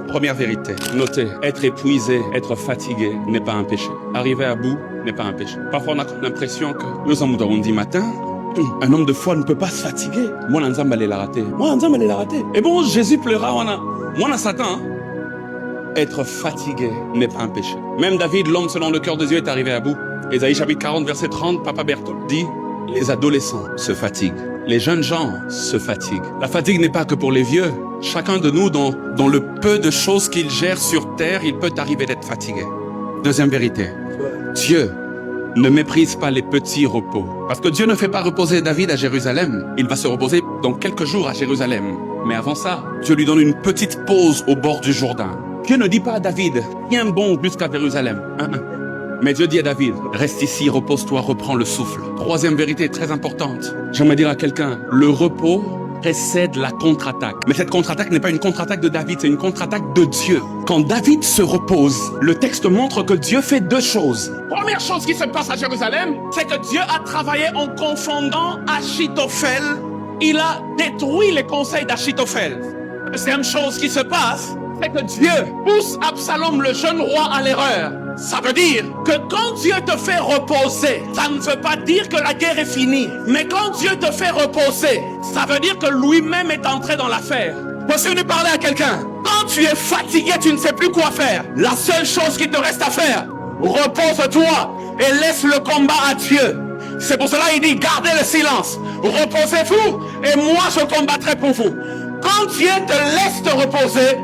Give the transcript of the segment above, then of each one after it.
Première vérité, notez, être épuisé, être fatigué n'est pas un péché. Arriver à bout n'est pas un péché. Parfois on a l'impression que nous sommes dit matin, un homme de foi ne peut pas se fatiguer. Moi, l'ensemble allait la rater. Et bon, Jésus pleura, moi, Satan. Hein? Être fatigué n'est pas un péché. Même David, l'homme selon le cœur de Dieu, est arrivé à bout. Ésaïe chapitre 40, verset 30, Papa Berthold dit, les adolescents se fatiguent. Les jeunes gens se fatiguent. La fatigue n'est pas que pour les vieux. Chacun de nous, dans le peu de choses qu'il gère sur terre, il peut arriver d'être fatigué. Deuxième vérité, Dieu ne méprise pas les petits repos. Parce que Dieu ne fait pas reposer David à Jérusalem. Il va se reposer dans quelques jours à Jérusalem. Mais avant ça, Dieu lui donne une petite pause au bord du Jourdain. Dieu ne dit pas à David, tiens bon jusqu'à Jérusalem. Mais Dieu dit à David, reste ici, repose-toi, reprends le souffle. Troisième vérité très importante. J'aimerais dire à quelqu'un, le repos précède la contre-attaque. Mais cette contre-attaque n'est pas une contre-attaque de David, c'est une contre-attaque de Dieu. Quand David se repose, le texte montre que Dieu fait deux choses. Première chose qui se passe à Jérusalem, c'est que Dieu a travaillé en confondant Achitophel. Il a détruit les conseils d'Achitophel. Deuxième chose qui se passe, c'est que Dieu pousse Absalom, le jeune roi, à l'erreur. Ça veut dire que quand Dieu te fait reposer, ça ne veut pas dire que la guerre est finie. Mais quand Dieu te fait reposer, ça veut dire que lui-même est entré dans l'affaire. Moi, si on parler à quelqu'un, quand tu es fatigué, tu ne sais plus quoi faire. La seule chose qui te reste à faire, repose-toi et laisse le combat à Dieu. C'est pour cela qu'il dit, gardez le silence. Reposez-vous et moi je combattrai pour vous. Quand Dieu te laisse te reposer,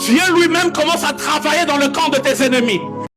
Dieu lui-même commence à travailler dans le camp de tes ennemis.